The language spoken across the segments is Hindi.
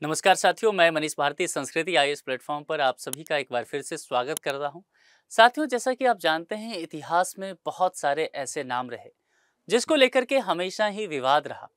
नमस्कार साथियों, मैं मनीष भारती संस्कृति आईएएस प्लेटफॉर्म पर आप सभी का एक बार फिर से स्वागत कर रहा हूं। साथियों, जैसा कि आप जानते हैं, इतिहास में बहुत सारे ऐसे नाम रहे जिसको लेकर के हमेशा ही विवाद रहा।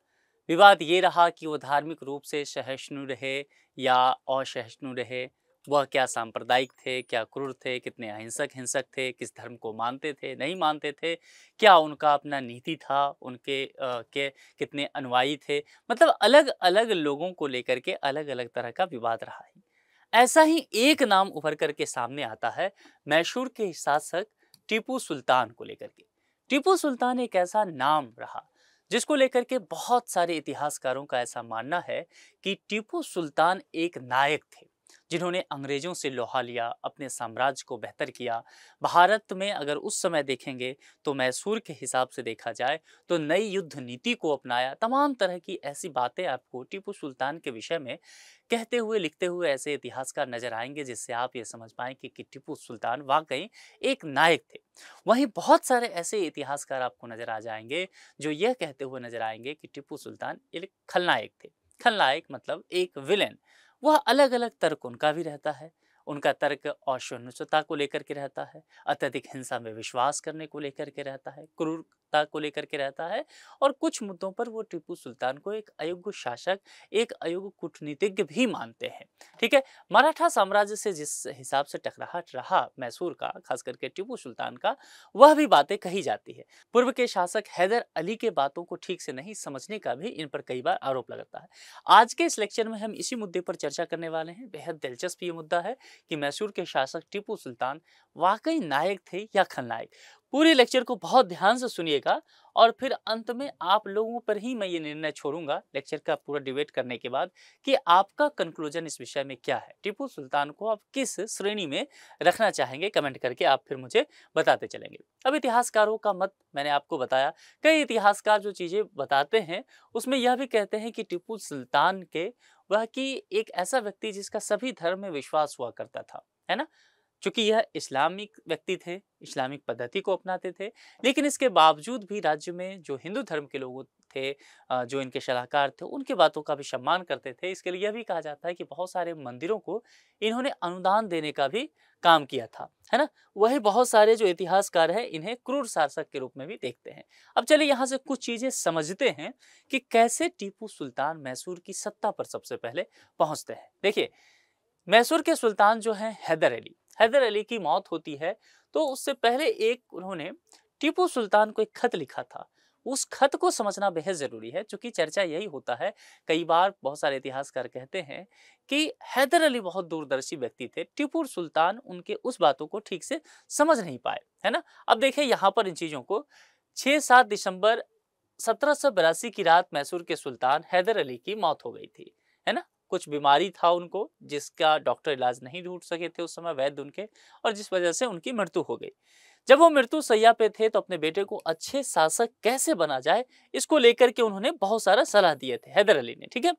विवाद ये रहा कि वो धार्मिक रूप से सहिष्णु रहे या असहिष्णु रहे। वह क्या सांप्रदायिक थे, क्या क्रूर थे, कितने अहिंसक हिंसक थे, किस धर्म को मानते थे, नहीं मानते थे, क्या उनका अपना नीति था, उनके के कितने अनुयायी थे। मतलब अलग अलग लोगों को लेकर के अलग अलग तरह का विवाद रहा है। ऐसा ही एक नाम उभर करके सामने आता है मैसूर के शासक टीपू सुल्तान को लेकर के। टीपू सुल्तान एक ऐसा नाम रहा जिसको लेकर के बहुत सारे इतिहासकारों का ऐसा मानना है कि टीपू सुल्तान एक नायक थे जिन्होंने अंग्रेजों से लोहा लिया, अपने साम्राज्य को बेहतर किया। भारत में अगर उस समय देखेंगे तो मैसूर के हिसाब से देखा जाए तो नई युद्ध नीति को अपनाया। तमाम तरह की ऐसी बातें आपको टीपू सुल्तान के विषय में कहते हुए लिखते हुए ऐसे इतिहासकार नजर आएंगे जिससे आप ये समझ पाएं कि टीपू सुल्तान वाकई एक नायक थे। वहीं बहुत सारे ऐसे इतिहासकार आपको नजर आ जाएंगे जो यह कहते हुए नजर आएंगे कि टीपू सुल्तान एक खलनायक थे। खलनायक मतलब एक विलेन। वह अलग अलग तर्क उनका भी रहता है। उनका तर्क असहिष्णुता को लेकर के रहता है, अत्यधिक हिंसा में विश्वास करने को लेकर के रहता है, क्रूरता को लेकर के रहता है। और कुछ मुद्दों पर वो टीपू सुल्तान को एक अयोग्य शासक, एक अयोग्य कूटनीतिज्ञ भी मानते हैं। ठीक है। मराठा साम्राज्य से जिस हिसाब से टकराहट रहा मैसूर का, खास करके टीपू सुल्तान का, वह भी बातें कही जाती है। पूर्व के शासक हैदर अली के बातों को ठीक से नहीं समझने का भी इन पर कई बार आरोप लगता है। आज के इस लेक्चर में हम इसी मुद्दे पर चर्चा करने वाले हैं। बेहद दिलचस्प ये मुद्दा है कि मैसूर के शासक टीपू सुल्तान वाकई नायक थे या खलनायक। पूरे लेक्चर को बहुत ध्यान से सुनिएगा और फिर अंत में आप लोगों पर ही मैं ये निर्णय छोड़ूंगा लेक्चर का पूरा डिबेट करने के बाद कि आपका कंक्लूजन इस विषय में क्या है। टीपू सुल्तान को आप किस श्रेणी में रखना चाहेंगे, कमेंट करके आप फिर मुझे बताते चलेंगे। अब इतिहासकारों का मत मैंने आपको बताया। कई इतिहासकार जो चीजें बताते हैं उसमें यह भी कहते हैं कि टीपू सुल्तान के वह कि एक ऐसा व्यक्ति जिसका सभी धर्म में विश्वास हुआ करता था, है ना। चूंकि यह इस्लामिक व्यक्ति थे, इस्लामिक पद्धति को अपनाते थे, लेकिन इसके बावजूद भी राज्य में जो हिंदू धर्म के लोग थे, जो इनके सलाहकार थे, उनके बातों का भी सम्मान करते थे। इसके लिए यह भी कहा जाता है कि बहुत सारे मंदिरों को इन्होंने अनुदान देने का भी काम किया था, है ना। वही बहुत सारे जो इतिहासकार हैं इन्हें क्रूर शासक के रूप में भी देखते हैं। अब चलिए यहाँ से कुछ चीजें समझते हैं कि कैसे टीपू सुल्तान मैसूर की सत्ता पर सबसे पहले पहुंचते हैं। देखिए, मैसूर के सुल्तान जो हैं हैदर अली की मौत होती है तो उससे पहले एक उन्होंने टीपू सुल्तान को एक खत लिखा था। उस खत को समझना बेहद जरूरी है, क्योंकि चर्चा यही होता है। कई बार बहुत सारे इतिहासकार कहते हैं कि हैदर अली बहुत दूरदर्शी व्यक्ति थे, टीपू सुल्तान उनके उस बातों को ठीक से समझ नहीं पाए, है ना। अब देखिए यहाँ पर इन चीजों को 6-7 दिसंबर 1782 की रात मैसूर के सुल्तान हैदर अली की मौत हो गई थी, है ना। कुछ बीमारी था उनको जिसका डॉक्टर इलाज नहीं ढूंढ सके थे उस समय वैद्य उनके, और जिस वजह से उनकी मृत्यु हो गई। जब वो मृत्यु शैया पे थे तो अपने बेटे को अच्छे शासक कैसे बना जाए इसको लेकर के उन्होंने बहुत सारा सलाह दिए थे हैदर अली ने। ठीक है।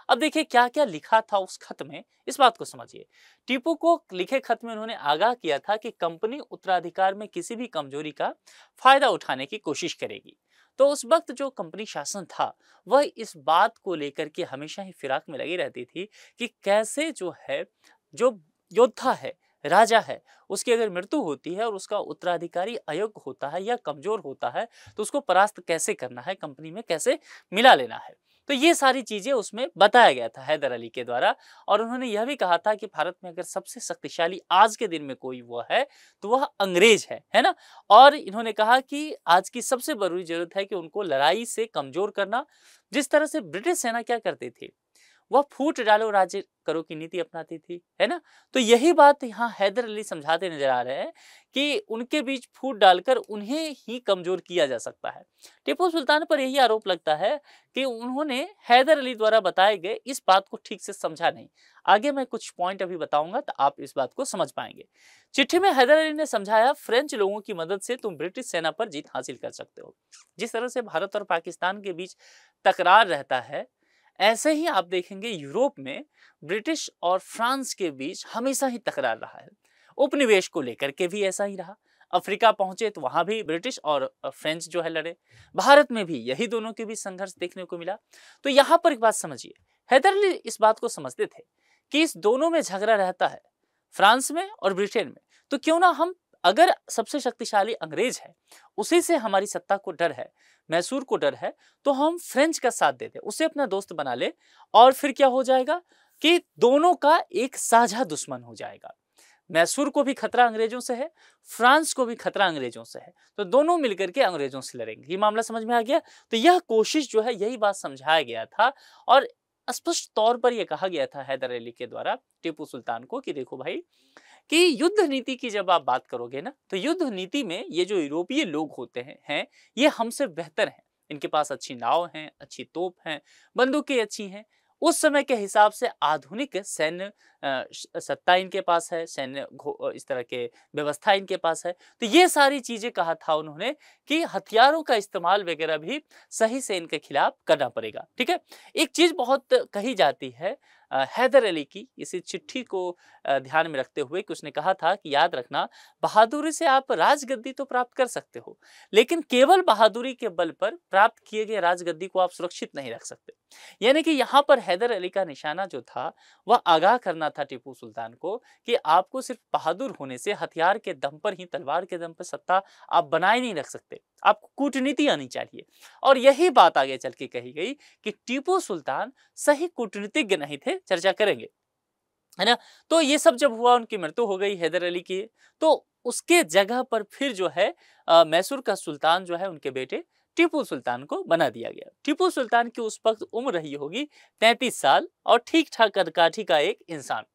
अब देखिए क्या क्या लिखा था उस खत में, इस बात को समझिए। टीपू को लिखे खत में उन्होंने आगाह किया था कि कंपनी उत्तराधिकार में किसी भी कमजोरी का फायदा उठाने की कोशिश करेगी। तो उस वक्त जो कंपनी शासन था वह इस बात को लेकर के हमेशा ही फिराक में लगी रहती थी कि कैसे जो है, जो योद्धा है, राजा है, उसकी अगर मृत्यु होती है और उसका उत्तराधिकारी अयोग्य होता है या कमजोर होता है तो उसको परास्त कैसे करना है, कंपनी में कैसे मिला लेना है। तो ये सारी चीजें उसमें बताया गया था हैदर अली के द्वारा। और उन्होंने यह भी कहा था कि भारत में अगर सबसे शक्तिशाली आज के दिन में कोई वो है तो वह अंग्रेज है ना। और इन्होंने कहा कि आज की सबसे बड़ी जरूरत है कि उनको लड़ाई से कमजोर करना। जिस तरह से ब्रिटिश सेना क्या करती थी, वह फूट डालो राज्य करो की नीति अपनाती थी, है ना। तो यही बात यहाँ हैदर अली समझाते नजर आ रहे हैं कि उनके बीच फूट डालकर उन्हें ही कमजोर किया जा सकता है। टीपू सुल्तान पर यही आरोप लगता है कि उन्होंने हैदर अली द्वारा बताए गए इस बात को ठीक से समझा नहीं। आगे मैं कुछ पॉइंट अभी बताऊंगा तो आप इस बात को समझ पाएंगे। चिट्ठी में हैदर अली ने समझाया, फ्रेंच लोगों की मदद से तुम ब्रिटिश सेना पर जीत हासिल कर सकते हो। जिस तरह से भारत और पाकिस्तान के बीच तकरार रहता है, ऐसे ही आप देखेंगे यूरोप में ब्रिटिश और फ्रांस के बीच हमेशा ही तकरार रहा है। उपनिवेश को लेकर के भी ऐसा ही रहा। अफ्रीका पहुंचे तो वहां भी ब्रिटिश और फ्रेंच जो है लड़े। भारत में भी यही दोनों के बीच संघर्ष देखने को मिला। तो यहां पर एक बात समझिए, हैदर अली इस बात को समझते थे कि इस दोनों में झगड़ा रहता है, फ्रांस में और ब्रिटेन में, तो क्यों ना हम, अगर सबसे शक्तिशाली अंग्रेज है, उसी से हमारी सत्ता को डर है, मैसूर को डर है, तो हम फ्रेंच का साथ दे दे, उसे अपना दोस्त बना ले, और फिर क्या हो जाएगा कि दोनों का एक साझा दुश्मन हो जाएगा। मैसूर को भी खतरा अंग्रेजों से है, फ्रांस को भी खतरा अंग्रेजों से है, तो दोनों मिलकर के अंग्रेजों से लड़ेंगे। ये मामला समझ में आ गया। तो यह कोशिश जो है, यही बात समझाया गया था और स्पष्ट तौर पर यह कहा गया था हैदर अली के द्वारा टीपू सुल्तान को कि देखो भाई, कि युद्ध नीति की जब आप बात करोगे ना, तो युद्ध नीति में ये जो यूरोपीय लोग होते हैं ये हमसे बेहतर हैं। इनके पास अच्छी नाव हैं, अच्छी तोप हैं, बंदूकें अच्छी हैं। उस समय के हिसाब से आधुनिक सैन्य सत्ता इनके पास है, सैन्य इस तरह के व्यवस्था इनके पास है। तो ये सारी चीजें कहा था उन्होंने कि हथियारों का इस्तेमाल वगैरह भी सही से इनके खिलाफ करना पड़ेगा। ठीक है। एक चीज बहुत कही जाती है हैदर अली की, इसी चिट्ठी को ध्यान में रखते हुए, कि उसने कहा था कि याद रखना, बहादुरी से आप राजगद्दी तो प्राप्त कर सकते हो, लेकिन केवल बहादुरी के बल पर प्राप्त किए गए राजगद्दी को आप सुरक्षित नहीं रख सकते। यानी कि यहाँ पर हैदर अली का निशाना जो था, वह आगाह करना था टीपू सुल्तान को कि आपको सिर्फ बहादुर होने से, हथियार के दम पर ही, तलवार के दम पर सत्ता आप बनाए नहीं रख सकते, आपको कूटनीति आनी चाहिए। और यही बात आगे चल के कही गई कि टीपू सुल्तान सही कूटनीतिज्ञ नहीं थे, चर्चा करेंगे, है ना। तो ये सब जब हुआ, उनकी मृत्यु हो गई हैदर अली की, तो उसके जगह पर फिर जो है मैसूर का सुल्तान जो है, उनके बेटे टीपू सुल्तान को बना दिया गया। टीपू सुल्तान की उस वक्त उम्र रही होगी 33 साल और ठीक ठाक कदकाठी का एक इंसान।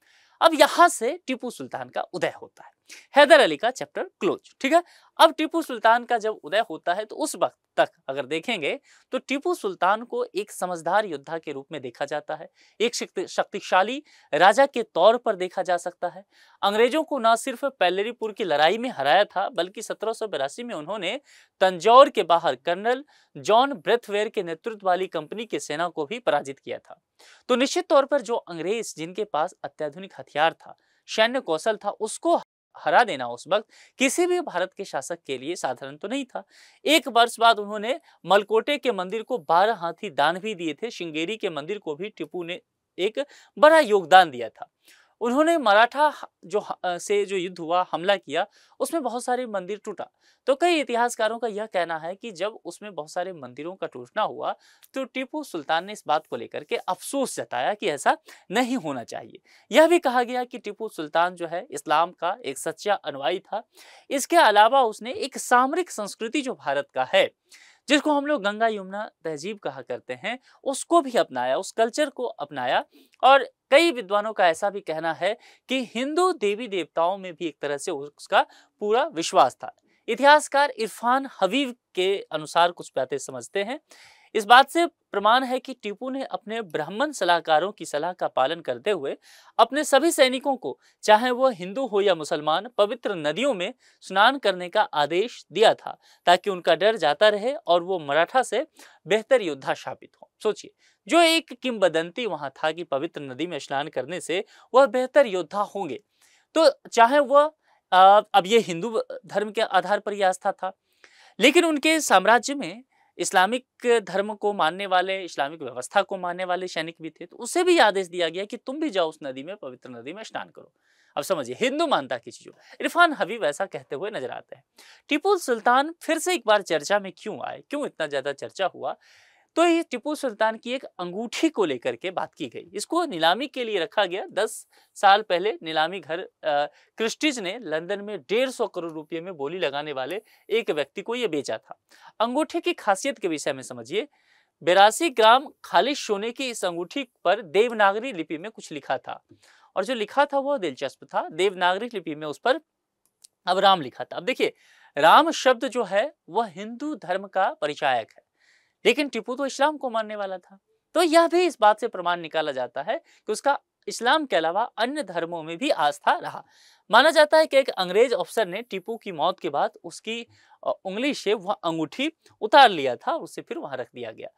अब यहां से टीपू सुल्तान का उदय होता है, हैदर अली का चैप्टर क्लोज। ठीक है। अब टीपू सुल्तान का जब उदय होता है, तो उस वक्त तक अगर देखेंगे तो टीपू सुल्तान को एक समझदार योद्धा के रूप में देखा जाता है, एक शक्तिशाली राजा के तौर पर देखा जा सकता है। अंग्रेजों को न सिर्फ पैलेरीपुर की लड़ाई में हराया था, बल्कि 1782 में उन्होंने तंजौर के बाहर कर्नल जॉन ब्रेथवेयर के नेतृत्व वाली कंपनी की सेना को भी पराजित किया था। तो निश्चित तौर पर जो अंग्रेज, जिनके पास अत्याधुनिक हथियार था, सैन्य कौशल था, उसको हरा देना उस वक्त किसी भी भारत के शासक के लिए साधारण तो नहीं था। एक वर्ष बाद उन्होंने मलकोटे के मंदिर को 12 हाथी दान भी दिए थे। श्रृंगेरी के मंदिर को भी टीपू ने एक बड़ा योगदान दिया था। उन्होंने मराठा से जो युद्ध हुआ, हमला किया, उसमें बहुत सारे मंदिर टूटा। तो कई इतिहासकारों का यह कहना है कि जब उसमें बहुत सारे मंदिरों का टूटना हुआ, तो टीपू सुल्तान ने इस बात को लेकर के अफसोस जताया कि ऐसा नहीं होना चाहिए। यह भी कहा गया कि टीपू सुल्तान जो है, इस्लाम का एक सच्चा अनुयायी था। इसके अलावा उसने एक सामरिक संस्कृति जो भारत का है, जिसको हम लोग गंगा यमुना तहजीब कहा करते हैं, उसको भी अपनाया, उस कल्चर को अपनाया। और कई विद्वानों का ऐसा भी कहना है कि हिंदू देवी देवताओं में भी एक तरह से उसका पूरा विश्वास था। इतिहासकार इरफान हबीब के अनुसार कुछ बातें समझते हैं। इस बात से प्रमाण है कि टीपू ने अपने ब्राह्मण सलाहकारों की सलाह का पालन करते हुए अपने सभी सैनिकों को, चाहे वह हिंदू हो या मुसलमान, पवित्र नदियों में स्नान करने का आदेश दिया था, ताकि उनका डर जाता रहे और वो मराठा से बेहतर योद्धा साबित हो। सोचिए, जो एक किंवदंती वहां था कि पवित्र नदी में स्नान करने से वह बेहतर योद्धा होंगे, तो चाहे वह अब ये हिंदू धर्म के आधार पर यह आस्था था, लेकिन उनके साम्राज्य में इस्लामिक धर्म को मानने वाले, इस्लामिक व्यवस्था को मानने वाले सैनिक भी थे, तो उसे भी आदेश दिया गया कि तुम भी जाओ उस नदी में, पवित्र नदी में स्नान करो। अब समझिए, हिंदू मानता की चीजों। इरफान हबीब ऐसा कहते हुए नजर आते हैं। टीपू सुल्तान फिर से एक बार चर्चा में क्यों आए, क्यों इतना ज्यादा चर्चा हुआ, तो ये टीपू सुल्तान की एक अंगूठी को लेकर के बात की गई। इसको नीलामी के लिए रखा गया। 10 साल पहले नीलामी घर क्रिस्टीज ने लंदन में 150 करोड़ रुपए में बोली लगाने वाले एक व्यक्ति को यह बेचा था। अंगूठी की खासियत के विषय में समझिए। 82 ग्राम खालिश सोने की इस अंगूठी पर देवनागरी लिपि में कुछ लिखा था, और जो लिखा था वह दिलचस्प था। देवनागरी लिपि में उस पर अब राम लिखा था। अब देखिए, राम शब्द जो है वह हिंदू धर्म का परिचायक है, लेकिन टीपू तो इस्लाम को मानने वाला था। तो यह भी इस बात से प्रमाण निकाला जाता है कि उसका इस्लाम के अलावा अन्य धर्मों में भी आस्था रहा। माना जाता है कि एक अंग्रेज अफसर ने टीपू की मौत के बाद उसकी उंगली से वह अंगूठी उतार लिया था, उसे फिर वहां रख दिया गया।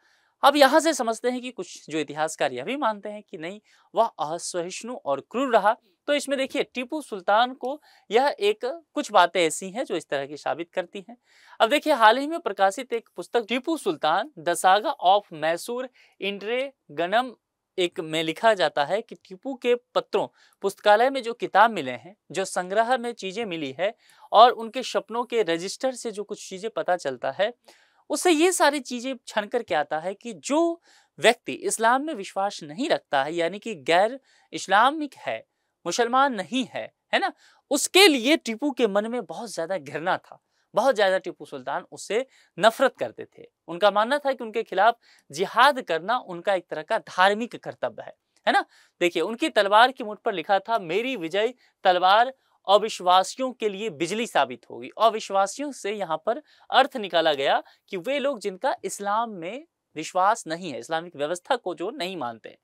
अब यहां से समझते हैं कि कुछ जो इतिहासकार यह भी मानते हैं कि नहीं, वह असहिष्णु और क्रूर रहा। तो इसमें देखिए, टीपू सुल्तान को यह एक कुछ बातें ऐसी हैं जो इस तरह की साबित करती हैं। अब देखिए, हाल ही में प्रकाशित एक पुस्तक Tipu Sultan the saga of Mysore इंड्रे गनम एक में लिखा जाता है कि टीपू के पत्रों, पुस्तकालय में जो किताब मिले हैं, जो संग्रह में चीजें मिली है और उनके सपनों के रजिस्टर से जो कुछ चीजें पता चलता है, उससे ये सारी चीजें छन कर के आता है कि जो व्यक्ति इस्लाम में विश्वास नहीं रखता है, यानी कि गैर इस्लामिक है, मुसलमान नहीं है ना, उसके लिए टीपू के मन में बहुत ज्यादा घृणा था, बहुत ज्यादा टीपू सुल्तान उससे नफरत करते थे। उनका मानना था कि उनके खिलाफ जिहाद करना उनका एक तरह का धार्मिक कर्तव्य है ना। देखिए, उनकी तलवार की मुठ पर लिखा था, मेरी विजय तलवार अविश्वासियों के लिए बिजली साबित होगी। अविश्वासियों से यहाँ पर अर्थ निकाला गया कि वे लोग जिनका इस्लाम में विश्वास नहीं है, इस्लामिक व्यवस्था को जो नहीं मानते।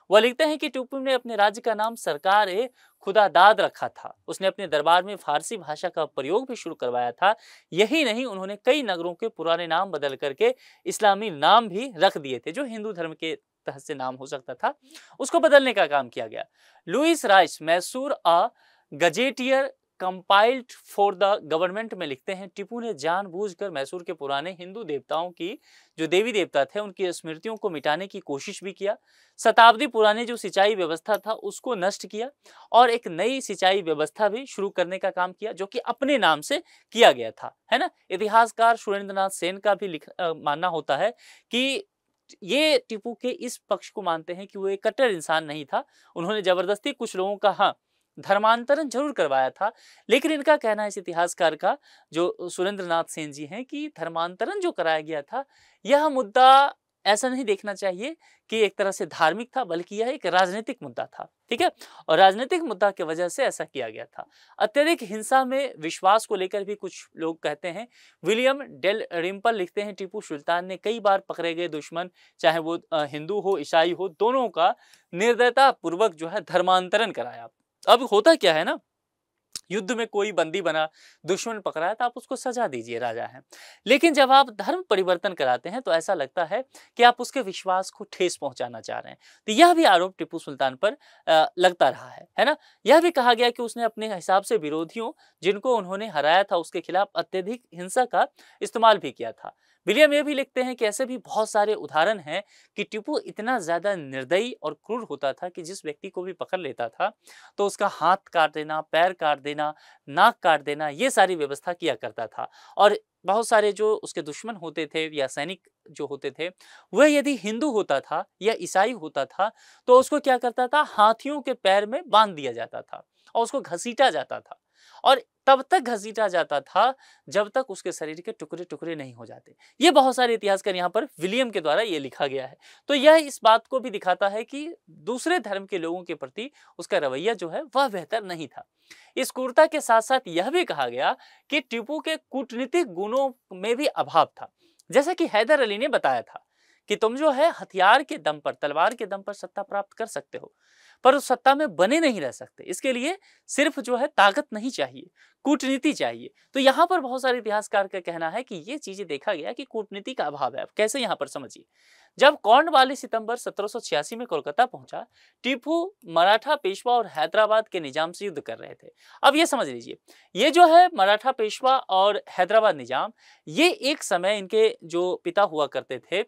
वह लिखते हैं कि टीपू ने अपने राज्य का नाम सरकार ए खुदादाद रखा था। उसने अपने दरबार में फारसी भाषा का प्रयोग भी शुरू करवाया था। यही नहीं, उन्होंने कई नगरों के पुराने नाम बदल करके इस्लामी नाम भी रख दिए थे, जो हिंदू धर्म के तहत से नाम हो सकता था, उसको बदलने का काम किया गया। Lewis Rice Mysore a gazetteer compiled for the government में लिखते हैं, टीपू ने जानबूझकर मैसूर के पुराने हिंदू देवताओं की, जो देवी देवता थे, उनकी स्मृतियों को मिटाने की कोशिश भी किया। शताब्दी पुरानी जो सिंचाई व्यवस्था था उसको नष्ट किया और एक नई सिंचाई व्यवस्था भी शुरू करने का काम किया, जो कि अपने नाम से किया गया था, है ना। इतिहासकार सुरेंद्रनाथ सेन का भी मानना होता है कि ये टीपू के इस पक्ष को मानते हैं कि वो एक कट्टर इंसान नहीं था। उन्होंने जबरदस्ती कुछ लोगों का धर्मांतरण जरूर करवाया था, लेकिन इनका कहना है, इस इतिहासकार का जो सुरेंद्रनाथ सेन जी हैं, कि धर्मांतरण जो कराया गया था, यह मुद्दा ऐसा नहीं देखना चाहिए कि एक तरह से धार्मिक था, बल्कि यह एक राजनीतिक मुद्दा था, ठीक है। और राजनीतिक मुद्दा की वजह से ऐसा किया गया था। अत्यधिक हिंसा में विश्वास को लेकर भी कुछ लोग कहते हैं। विलियम डेल रिम्पल लिखते हैं, टीपू सुल्तान ने कई बार पकड़े गए दुश्मन, चाहे वो हिंदू हो ईसाई हो, दोनों का निर्दयता पूर्वक जो है धर्मांतरण कराया। अब होता क्या है ना, युद्ध में कोई बंदी बना, दुश्मन पकड़ा है, तो आप उसको सजा दीजिए, राजा है। लेकिन जब आप धर्म परिवर्तन कराते हैं तो ऐसा लगता है कि आप उसके विश्वास को ठेस पहुंचाना चाह रहे हैं। तो यह भी आरोप टीपू सुल्तान पर लगता रहा है ना। यह भी कहा गया कि उसने अपने हिसाब से विरोधियों, जिनको उन्होंने हराया था, उसके खिलाफ अत्यधिक हिंसा का इस्तेमाल भी किया था। विलियम ये भी लिखते हैं कि ऐसे भी बहुत सारे उदाहरण हैं कि टीपू इतना ज्यादा निर्दयी और क्रूर होता था कि जिस व्यक्ति को भी पकड़ लेता था तो उसका हाथ काट देना, पैर काट देना, नाक काट देना, ये सारी व्यवस्था किया करता था। और बहुत सारे जो उसके दुश्मन होते थे या सैनिक जो होते थे, वह यदि हिंदू होता था या ईसाई होता था तो उसको क्या करता था, हाथियों के पैर में बांध दिया जाता था और उसको घसीटा जाता था। और तब तक घसीटा जाता था जब तक उसके शरीर के टुकड़े टुकड़े नहीं हो जाते। ये बहुत सारे इतिहासकार यहाँ पर विलियम के द्वारा ये लिखा गया है। तो यह इस बात को भी दिखाता है कि दूसरे धर्म के लोगों के प्रति उसका रवैया जो है वह बेहतर नहीं था। इस क्रूरता के साथ साथ यह भी कहा गया कि टीपू के कूटनीतिक गुणों में भी अभाव था। जैसा कि हैदर अली ने बताया था कि तुम जो है हथियार के दम पर, तलवार के दम पर सत्ता प्राप्त कर सकते हो, पर उस सत्ता में बने नहीं रह सकते। इसके लिए सिर्फ जो है ताकत नहीं चाहिए, कूटनीति चाहिए। तो यहाँ पर बहुत सारे इतिहासकार का कहना है कि ये चीजें देखा गया कि कूटनीति का अभाव है। अब कैसे, यहाँ पर समझिए। जब कॉर्नवालिस सितंबर 1786 में कोलकाता पहुंचा, टीपू मराठा पेशवा और हैदराबाद के निजाम से युद्ध कर रहे थे। अब ये समझ लीजिए, ये जो है मराठा पेशवा और हैदराबाद निजाम, ये एक समय इनके जो पिता हुआ करते थे,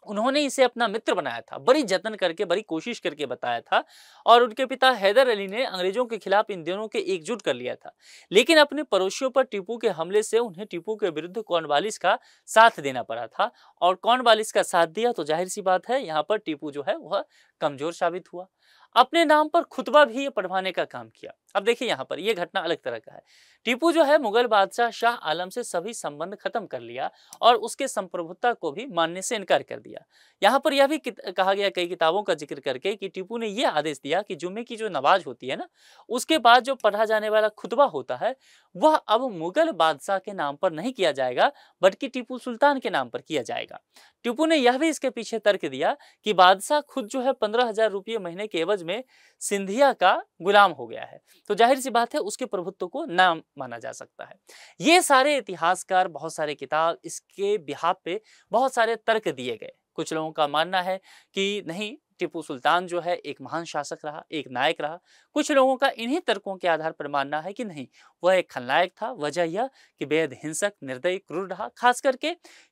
उन्होंने इसे अपना मित्र बनाया था, बड़ी जतन करके, बड़ी कोशिश करके बताया था। और उनके पिता हैदर अली ने अंग्रेजों के खिलाफ इन दोनों के एकजुट कर लिया था। लेकिन अपने पड़ोसियों पर टीपू के हमले से उन्हें टीपू के विरुद्ध कॉर्नवालिस का साथ देना पड़ा था। और कॉर्नवालिस का साथ दिया तो जाहिर सी बात है, यहाँ पर टीपू जो है वह कमजोर साबित हुआ। अपने नाम पर खुतबा भी ये पढ़वाने का काम किया। अब देखिए, यहाँ पर यह घटना अलग तरह का है। टीपू जो है मुगल बादशाह शाह आलम से सभी संबंध खत्म कर लिया और उसके संप्रभुता को भी मानने से इनकार कर दिया। यहाँ पर यह भी कहा गया कई किताबों का जिक्र करके कि टीपू ने यह आदेश दिया कि जुम्मे की जो नमाज होती है ना, उसके बाद जो पढ़ा जाने वाला खुतबा होता है, वह अब मुगल बादशाह के नाम पर नहीं किया जाएगा, बल्कि टीपू सुल्तान के नाम पर किया जाएगा। टीपू ने यह भी इसके पीछे तर्क दिया कि बादशाह खुद जो है 15,000 रुपये महीने के एवज में सिंधिया का गुलाम हो गया है, तो जाहिर सी बात है उसके प्रभुत्व को ना माना जा सकता है। ये सारे इतिहासकार, बहुत सारे किताब, इसके बिहाफ पे बहुत सारे तर्क दिए गए। कुछ लोगों का मानना है कि नहीं, टीपू सुल्तान जो है एक महान शासक रहा, एक नायक रहा। कुछ लोगों का इन्हीं तर्कों के आधार पर मानना है कि नहीं, वह एक खलनायक था। वजह यह कि बेहद हिंसक, निर्दयी, क्रूर रहा, खास करके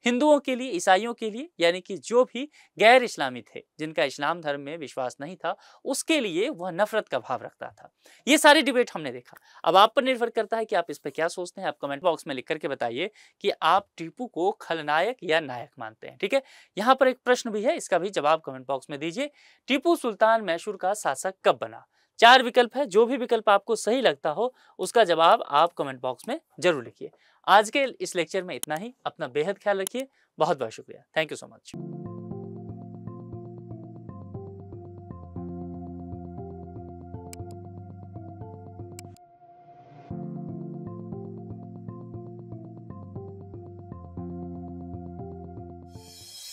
हिंदुओं के लिए, ईसाइयों के लिए, यानी कि जो भी गैर इस्लामी थे, जिनका इस्लाम धर्म में विश्वास नहीं था, उसके लिए वह नफरत का भाव रखता था। ये सारी डिबेट हमने देखा। अब आप पर निर्भर करता है कि आप इस पर क्या सोचते हैं। आप कमेंट बॉक्स में लिख करके बताइए कि आप टीपू को खलनायक या नायक मानते हैं। ठीक है, यहाँ पर एक प्रश्न भी है, इसका भी जवाब कमेंट बॉक्स में दीजिए। टीपू सुल्तान मैसूर का शासक कब बना? 4 विकल्प है, जो भी विकल्प आपको सही लगता हो उसका जवाब आप कमेंट बॉक्स में जरूर लिखिए। आज के इस लेक्चर में इतना ही। अपना बेहद ख्याल रखिए। बहुत बहुत शुक्रिया। Thank you so much.